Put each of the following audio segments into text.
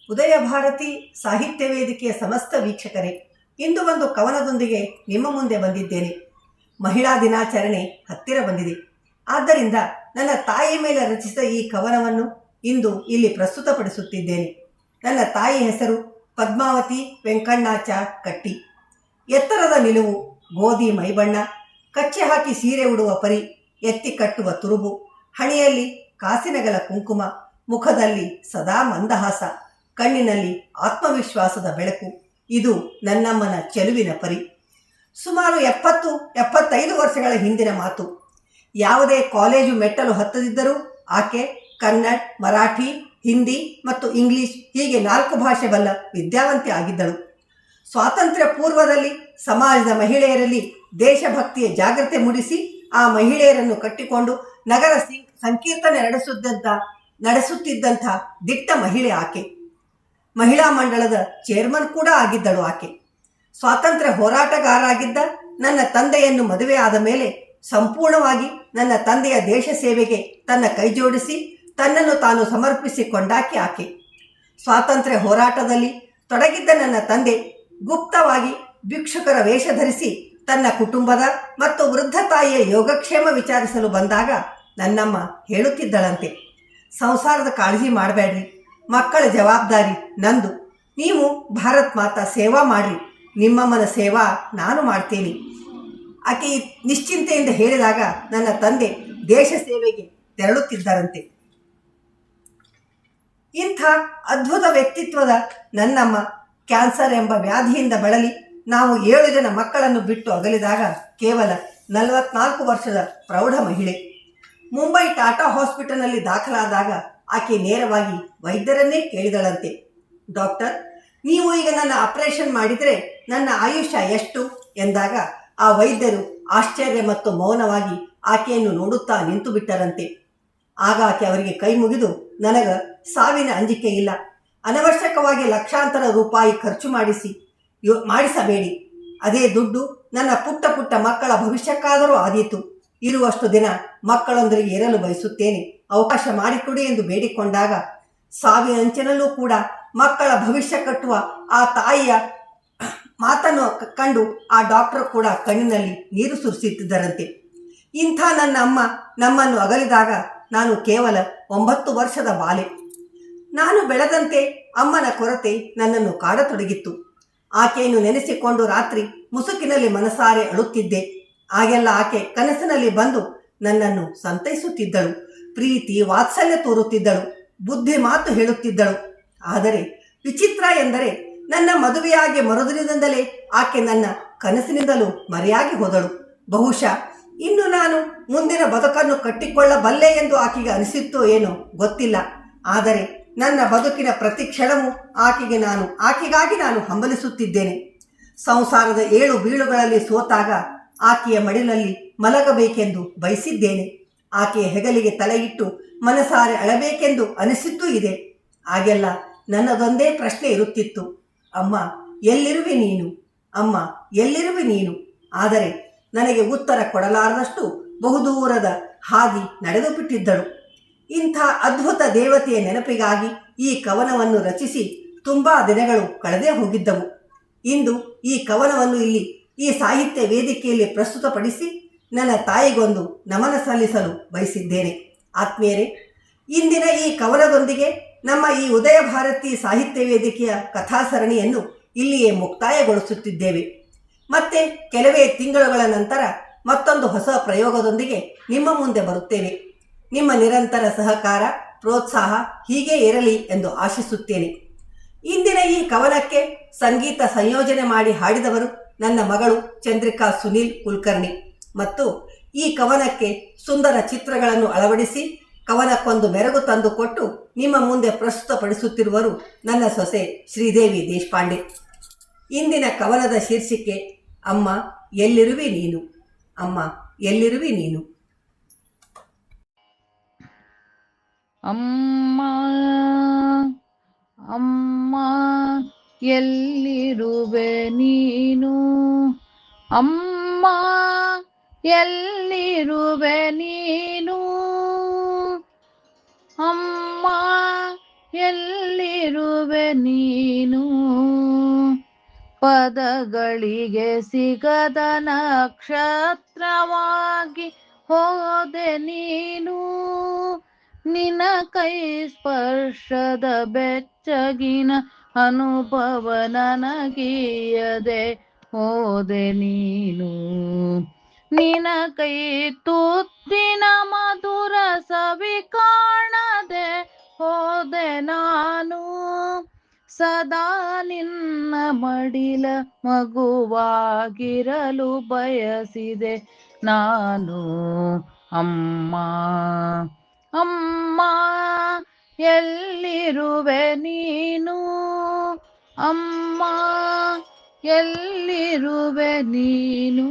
ಉದಯ ಭಾರತಿ ಸಾಹಿತ್ಯ ವೇದಿಕೆಯ ಸಮಸ್ತ ವೀಕ್ಷಕರೇ, ಇಂದು ಒಂದು ಕವನದೊಂದಿಗೆ ನಿಮ್ಮ ಮುಂದೆ ಬಂದಿದ್ದೇನೆ. ಮಹಿಳಾ ದಿನಾಚರಣೆ ಹತ್ತಿರ ಬಂದಿದೆ. ಆದ್ದರಿಂದ ನನ್ನ ತಾಯಿ ಮೇಲೆ ರಚಿಸಿದ ಈ ಕವನವನ್ನು ಇಂದು ಇಲ್ಲಿ ಪ್ರಸ್ತುತಪಡಿಸುತ್ತಿದ್ದೇನೆ. ನನ್ನ ತಾಯಿ ಹೆಸರು ಪದ್ಮಾವತಿ ವೆಂಕಣ್ಣಾಚ ಕಟ್ಟಿ. ಎತ್ತರದ ನಿಲುವು, ಗೋಧಿ ಮೈಬಣ್ಣ, ಕಚ್ಚೆ ಹಾಕಿ ಸೀರೆ ಉಡುವ ಪರಿ, ಎತ್ತಿ ಕಟ್ಟುವ ತುರುಬು, ಹಣೆಯಲ್ಲಿ ಕಾಸಿನಗಲ ಕುಂಕುಮ, ಮುಖದಲ್ಲಿ ಸದಾ ಮಂದಹಾಸ, ಕಣ್ಣಿನಲ್ಲಿ ಆತ್ಮವಿಶ್ವಾಸದ ಬೆಳಕು. ಇದು ನನ್ನಮ್ಮನ ಚೆಲುವಿನ ಪರಿ. ಸುಮಾರು 70-75 ವರ್ಷಗಳ ಹಿಂದಿನ ಮಾತು. ಯಾವುದೇ ಕಾಲೇಜು ಮೆಟ್ಟಲು ಹತ್ತದಿದ್ದರೂ ಆಕೆ ಕನ್ನಡ, ಮರಾಠಿ, ಹಿಂದಿ ಮತ್ತು ಇಂಗ್ಲಿಷ್ ಹೀಗೆ 4 ಭಾಷೆ ಬಲ್ಲ ವಿದ್ಯಾವಂತೆ ಆಗಿದ್ದಳು. ಸ್ವಾತಂತ್ರ್ಯ ಪೂರ್ವದಲ್ಲಿ ಸಮಾಜದ ಮಹಿಳೆಯರಲ್ಲಿ ದೇಶಭಕ್ತಿಯ ಜಾಗೃತಿ ಮೂಡಿಸಿ ಆ ಮಹಿಳೆಯರನ್ನು ಕಟ್ಟಿಕೊಂಡು ನಗರ ಸಂಕೀರ್ತನೆ ನಡೆಸುತ್ತಿದ್ದಂಥ ದಿಟ್ಟ ಮಹಿಳೆ ಆಕೆ. ಮಹಿಳಾ ಮಂಡಳದ ಚೇರ್ಮನ್ ಕೂಡ ಆಗಿದ್ದಳು ಆಕೆ. ಸ್ವಾತಂತ್ರ್ಯ ಹೋರಾಟಗಾರರಾಗಿದ್ದ ನನ್ನ ತಂದೆಯನ್ನು ಮದುವೆ ಆದ ಮೇಲೆ ಸಂಪೂರ್ಣವಾಗಿ ನನ್ನ ತಂದೆಯ ದೇಶ ಸೇವೆಗೆ ತನ್ನ ಕೈಜೋಡಿಸಿ ತನ್ನನ್ನು ತಾನು ಸಮರ್ಪಿಸಿಕೊಂಡಾಕೆ ಆಕೆ. ಸ್ವಾತಂತ್ರ್ಯ ಹೋರಾಟದಲ್ಲಿ ತೊಡಗಿದ್ದ ನನ್ನ ತಂದೆ ಗುಪ್ತವಾಗಿ ಭಿಕ್ಷುಕರ ವೇಷ ಧರಿಸಿ ತನ್ನ ಕುಟುಂಬದ ಮತ್ತು ವೃದ್ಧ ತಾಯಿಯ ಯೋಗಕ್ಷೇಮ ವಿಚಾರಿಸಲು ಬಂದಾಗ ನನ್ನಮ್ಮ ಹೇಳುತ್ತಿದ್ದಳಂತೆ, ಸಂಸಾರದ ಕಾಳಜಿ ಮಾಡಬೇಡ್ರಿ, ಮಕ್ಕಳ ಜವಾಬ್ದಾರಿ ನಂದು, ನೀವು ಭಾರತ್ ಮಾತಾ ಸೇವಾ ಮಾಡ್ರಿ, ನಿಮ್ಮಮ್ಮನ ಸೇವಾ ನಾನು ಮಾಡ್ತೀನಿ. ಆಕೆ ನಿಶ್ಚಿಂತೆಯಿಂದ ಹೇಳಿದಾಗ ನನ್ನ ತಂದೆ ದೇಶ ಸೇವೆಗೆ ತೆರಳುತ್ತಿದ್ದರಂತೆ. ಇಂಥ ಅದ್ಭುತ ವ್ಯಕ್ತಿತ್ವದ ನನ್ನಮ್ಮ ಕ್ಯಾನ್ಸರ್ ಎಂಬ ವ್ಯಾಧಿಯಿಂದ ಬಳಲಿ ನಾವು 7 ಜನ ಮಕ್ಕಳನ್ನು ಬಿಟ್ಟು ಅಗಲಿದಾಗ ಕೇವಲ 44 ವರ್ಷದ ಪ್ರೌಢ ಮಹಿಳೆ. ಮುಂಬೈ ಟಾಟಾ ಹಾಸ್ಪಿಟಲ್ನಲ್ಲಿ ದಾಖಲಾದಾಗ ಆಕೆ ನೇರವಾಗಿ ವೈದ್ಯರನ್ನೇ ಕೇಳಿದಳಂತೆ, ಡಾಕ್ಟರ್, ನೀವು ಈಗ ನನ್ನ ಆಪರೇಷನ್ ಮಾಡಿದರೆ ನನ್ನ ಆಯುಷ್ಯ ಎಷ್ಟು ಎಂದಾಗ ಆ ವೈದ್ಯರು ಆಶ್ಚರ್ಯ ಮತ್ತು ಮೌನವಾಗಿ ಆಕೆಯನ್ನು ನೋಡುತ್ತಾ ನಿಂತು ಬಿಟ್ಟರಂತೆ. ಆಗ ಆಕೆ ಅವರಿಗೆ ಕೈ ಮುಗಿದು, ನನಗ ಸಾವಿನ ಅಂಜಿಕೆ ಇಲ್ಲ, ಅನವಶ್ಯಕವಾಗಿ ಲಕ್ಷಾಂತರ ರೂಪಾಯಿ ಖರ್ಚು ಮಾಡಿಸಬೇಡಿ, ಅದೇ ದುಡ್ಡು ನನ್ನ ಪುಟ್ಟ ಮಕ್ಕಳ ಭವಿಷ್ಯಕ್ಕಾದರೂ ಆದೀತು, ಇರುವಷ್ಟು ದಿನ ಮಕ್ಕಳೊಂದಿಗೆ ಇರಲು ಬಯಸುತ್ತೇನೆ, ಅವಕಾಶ ಮಾಡಿಕೊಡಿ ಎಂದು ಬೇಡಿಕೊಂಡಾಗ ಸಾವಿನ ಅಂಚಿನಲ್ಲೂ ಕೂಡ ಮಕ್ಕಳ ಭವಿಷ್ಯ ಕಟ್ಟುವ ಆ ತಾಯಿಯ ಮಾತನ್ನು ಕಂಡು ಆ ಡಾಕ್ಟರ್ ಕೂಡ ಕಣ್ಣಿನಲ್ಲಿ ನೀರು ಸುರಿಸುತ್ತಿದ್ದರಂತೆ. ಇಂಥ ನನ್ನ ಅಮ್ಮ ನಮ್ಮನ್ನು ಅಗಲಿದಾಗ ನಾನು ಕೇವಲ 9 ವರ್ಷದ ಬಾಲೆ. ನಾನು ಬೆಳೆದಂತೆ ಅಮ್ಮನ ಕೊರತೆ ನನ್ನನ್ನು ಕಾಡತೊಡಗಿತ್ತು. ಆಕೆಯನ್ನು ನೆನೆಸಿಕೊಂಡು ರಾತ್ರಿ ಮುಸುಕಿನಲ್ಲಿ ಮನಸಾರೆ ಅಳುತ್ತಿದ್ದೆ. ಆಗೆಲ್ಲ ಆಕೆ ಕನಸಿನಲ್ಲಿ ಬಂದು ನನ್ನನ್ನು ಸಂತೈಸುತ್ತಿದ್ದಳು, ಪ್ರೀತಿ ವಾತ್ಸಲ್ಯ ತೋರುತ್ತಿದ್ದಳು, ಬುದ್ಧಿ ಮಾತು ಹೇಳುತ್ತಿದ್ದಳು. ಆದರೆ ವಿಚಿತ್ರ ಎಂದರೆ ನನ್ನ ಮದುವೆಯಾಗಿ ಮರುದಿನದಿಂದಲೇ ಆಕೆ ನನ್ನ ಕನಸಿನಿಂದಲೂ ಮರೆಯಾಗಿ ಹೋದಳು. ಬಹುಶಃ ಇನ್ನು ನಾನು ಮುಂದಿನ ಬದುಕನ್ನು ಕಟ್ಟಿಕೊಳ್ಳಬಲ್ಲೆ ಎಂದು ಆಕೆಗೆ ಅನಿಸಿತ್ತೋ ಏನೋ ಗೊತ್ತಿಲ್ಲ. ಆದರೆ ನನ್ನ ಬದುಕಿನ ಪ್ರತಿ ಕ್ಷಣವೂ ಆಕೆಗಾಗಿ ನಾನು ಹಂಬಲಿಸುತ್ತಿದ್ದೇನೆ. ಸಂಸಾರದ 7 ಬೀಳುಗಳಲ್ಲಿ ಸೋತಾಗ ಆಕೆಯ ಮಡಿಲಲ್ಲಿ ಮಲಗಬೇಕೆಂದು ಬಯಸಿದ್ದೇನೆ. ಆಕೆಯ ಹೆಗಲಿಗೆ ತಲೆಯಿಟ್ಟು ಮನಸಾರೆ ಅಳಬೇಕೆಂದು ಅನಿಸಿದ್ದೂ ಇದೆ. ಆಗೆಲ್ಲ ನನ್ನದೊಂದೇ ಪ್ರಶ್ನೆ ಇರುತ್ತಿತ್ತು, ಅಮ್ಮ ಎಲ್ಲಿರುವೆ ನೀನು, ಅಮ್ಮ ಎಲ್ಲಿರುವೆ ನೀನು. ಆದರೆ ನನಗೆ ಉತ್ತರ ಕೊಡಲಾರದಷ್ಟು ಬಹುದೂರದ ಹಾದಿ ನಡೆದು ಬಿಟ್ಟಿದ್ದಳು. ಇಂಥ ಅದ್ಭುತ ದೇವತೆಯ ನೆನಪಿಗಾಗಿ ಈ ಕವನವನ್ನು ರಚಿಸಿ ತುಂಬ ದಿನಗಳು ಕಳೆದೇ ಹೋಗಿದ್ದವು. ಇಂದು ಈ ಕವನವನ್ನು ಇಲ್ಲಿ ಈ ಸಾಹಿತ್ಯ ವೇದಿಕೆಯಲ್ಲಿ ಪ್ರಸ್ತುತಪಡಿಸಿ ನನ್ನ ತಾಯಿಗೊಂದು ನಮನ ಸಲ್ಲಿಸಲು ಬಯಸಿದ್ದೇನೆ. ಆತ್ಮೀಯರೇ, ಇಂದಿನ ಈ ಕವನದೊಂದಿಗೆ ನಮ್ಮ ಈ ಉದಯ ಭಾರತಿ ಸಾಹಿತ್ಯ ವೇದಿಕೆಯ ಕಥಾಸರಣಿಯನ್ನು ಇಲ್ಲಿಯೇ ಮುಕ್ತಾಯಗೊಳಿಸುತ್ತಿದ್ದೇವೆ. ಮತ್ತೆ ಕೆಲವೇ ತಿಂಗಳುಗಳ ನಂತರ ಮತ್ತೊಂದು ಹೊಸ ಪ್ರಯೋಗದೊಂದಿಗೆ ನಿಮ್ಮ ಮುಂದೆ ಬರುತ್ತೇವೆ. ನಿಮ್ಮ ನಿರಂತರ ಸಹಕಾರ, ಪ್ರೋತ್ಸಾಹ ಹೀಗೆ ಇರಲಿ ಎಂದು ಆಶಿಸುತ್ತೇನೆ. ಇಂದಿನ ಈ ಕವನಕ್ಕೆ ಸಂಗೀತ ಸಂಯೋಜನೆ ಮಾಡಿ ಹಾಡಿದವರು ನನ್ನ ಮಗಳು ಚಂದ್ರಿಕಾ ಸುನೀಲ್ ಕುಲಕರ್ಣಿ ಮತ್ತು ಈ ಕವನಕ್ಕೆ ಸುಂದರ ಚಿತ್ರಗಳನ್ನು ಅಳವಡಿಸಿ ಕವನಕ್ಕೊಂದು ಮೆರುಗು ತಂದುಕೊಟ್ಟು ನಿಮ್ಮ ಮುಂದೆ ಪ್ರಸ್ತುತಪಡಿಸುತ್ತಿರುವರು ನನ್ನ ಸೊಸೆ ಶ್ರೀದೇವಿ ದೇಶಪಾಂಡೆ. ಇಂದಿನ ಕವನದ ಶೀರ್ಷಿಕೆ ಅಮ್ಮ ಎಲ್ಲಿರುವಿ ನೀನು, ಅಮ್ಮ ಎಲ್ಲಿರುವಿ ನೀನು. ಅಮ್ಮ ಅಮ್ಮ ಎಲ್ಲಿರುವೆ ನೀನು, ಅಮ್ಮ ಎಲ್ಲಿರುವೆ ನೀನು, ಅಮ್ಮ ಎಲ್ಲಿರುವೆ ನೀನು ಪದಗಳಿಗೆ ಸಿಗದ ನಕ್ಷತ್ರವಾಗಿ ಹೋದೆ ನೀನು ನಿನ ಕೈ ಸ್ಪರ್ಶದ ಬೆಚ್ಚಗಿನ ಅನುಭವ ನನಗೀಯದೆ ಹೋದೆ ನೀನು ನಿನ ಕೈ ತುತ್ತಿನ ಮಧುರ ಸವಿ ಕಾಣದೆ ಹೋದೆ ನಾನು ಸದಾ ನಿನ್ನ ಮಡಿಲ ಮಗುವಾಗಿರಲು ಬಯಸಿದೆ ನಾನು ಅಮ್ಮ ಅಮ್ಮ ಎಲ್ಲಿರುವೆ ನೀನು ಅಮ್ಮ ಎಲ್ಲಿರುವೆ ನೀನು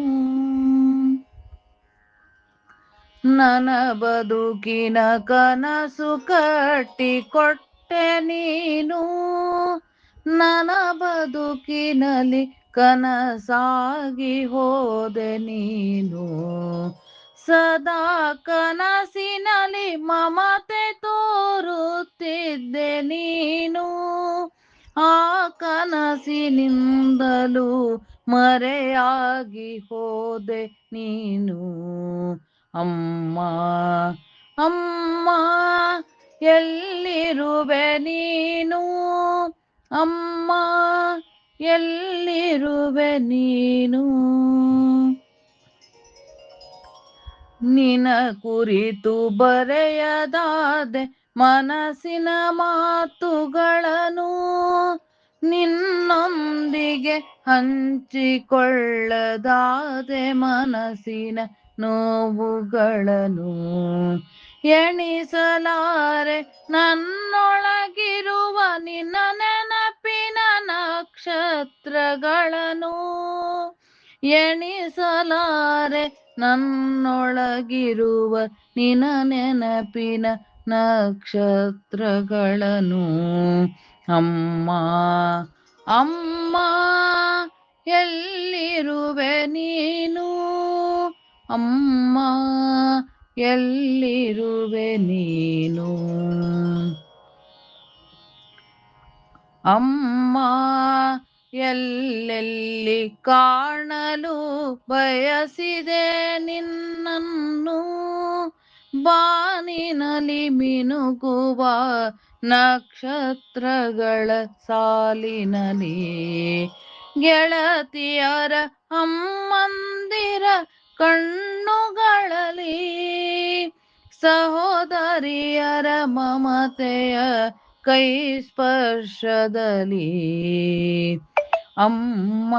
ನನ್ನ ಬದುಕಿನ ಕನಸು ಕಟ್ಟಿಕೊಟ್ಟೆ ನೀನು ನನ್ನ ಬದುಕಿನಲ್ಲಿ ಕನಸಾಗಿ ಹೋದೆ ನೀನು ಸದಾ ಕನಸಿನಲ್ಲಿ ಮಮತೆ ತೋರುತ್ತಿದ್ದೆ ನೀನು ಆ ಕನಸಿನಿಂದಲೂ ಮರೆಯಾಗಿ ಹೋದೆ ನೀನು ಅಮ್ಮ ಅಮ್ಮ ಎಲ್ಲಿರುವೆ ನೀನು ಅಮ್ಮ ಎಲ್ಲಿರುವೆ ನೀನು ನಿನ ಕುರಿತು ಬರೆಯದಾದೆ ಮನಸ್ಸಿನ ಮಾತುಗಳನ್ನು ನಿನ್ನೊಂದಿಗೆ ಹಂಚಿಕೊಳ್ಳದಾದೆ ಮನಸ್ಸಿನ ನೋವುಗಳನ್ನು ಎಣಿಸಲಾರೆ ನನ್ನೊಳಗಿರುವ ನಿನ್ನ ನೆನಪಿನ ನಕ್ಷತ್ರಗಳನ್ನು ಎಣಿಸಲಾರೆ ನನ್ನೊಳಗಿರುವ ನಿನ ನೆನಪಿನ ನಕ್ಷತ್ರಗಳನ್ನು ಅಮ್ಮ ಅಮ್ಮ ಎಲ್ಲಿರುವೆ ನೀನು ಅಮ್ಮ ಎಲ್ಲಿರುವೆ ನೀನು ಅಮ್ಮ ಎಲ್ಲೆಲ್ಲಿ ಕಾಣಲು ಬಯಸಿದೆ ನಿನ್ನನ್ನು ಬಾನಿನಲ್ಲಿ ಮಿನುಗುವ ನಕ್ಷತ್ರಗಳ ಸಾಲಿನಲ್ಲಿ ಗೆಳತಿಯರ ಅಮ್ಮಂದಿರ ಕಣ್ಣುಗಳಲ್ಲಿ ಸಹೋದರಿಯರ ಮಮತೆಯ ಕೈ ಸ್ಪರ್ಶದಲ್ಲಿ ಅಮ್ಮ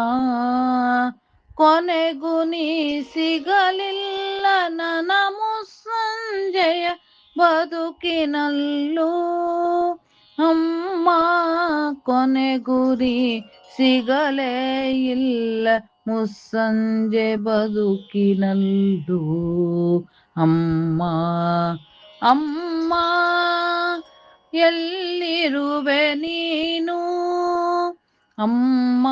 ಕೊನೆಗೂ ನೀ ಸಿಗಲಿಲ್ಲ ನನ್ನ ಮುಸ್ಸಂಜೆಯ ಬದುಕಿನಲ್ಲೂ ಅಮ್ಮ ಕೊನೆಗೂ ನೀ ಸಿಗಲೇ ಇಲ್ಲ ಮುಸ್ಸಂಜೆ ಬದುಕಿನಲ್ಲೂ ಅಮ್ಮ ಅಮ್ಮ ಎಲ್ಲಿರುವೆ ನೀನು ಅಮ್ಮ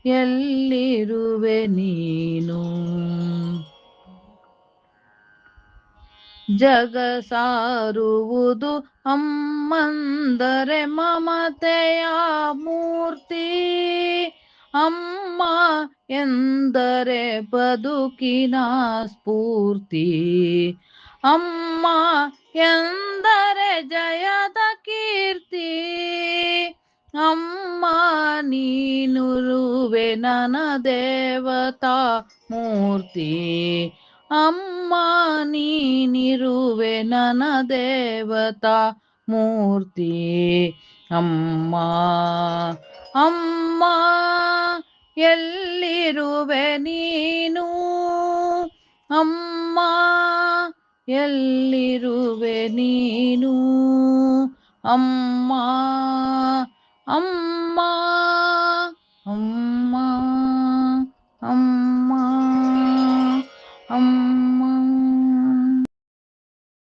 ಎಲ್ಲಿರುವೆ ನೀನು ಜಗ ಸಾರುವುದು ಅಮ್ಮಂದರೆ ಮಮತೆಯ ಮೂರ್ತಿ ಅಮ್ಮ ಎಂದರೆ ಬದುಕಿನ ಸ್ಫೂರ್ತಿ ಅಮ್ಮ ಎಂದರೆ ಜಯದ ಕೀರ್ತಿ ಅಮ್ಮ ನೀನುರುವೆ ನನ್ನ ದೇವತಾ ಮೂರ್ತಿ ಅಮ್ಮ ನೀನಿರುವೆ ನನ್ನ ದೇವತಾ ಮೂರ್ತಿ ಅಮ್ಮ ಅಮ್ಮ ಎಲ್ಲಿರುವೆ ನೀನು ಅಮ್ಮ ಎಲ್ಲಿರುವೆ ನೀನು ಅಮ್ಮ ಅಮ್ಮ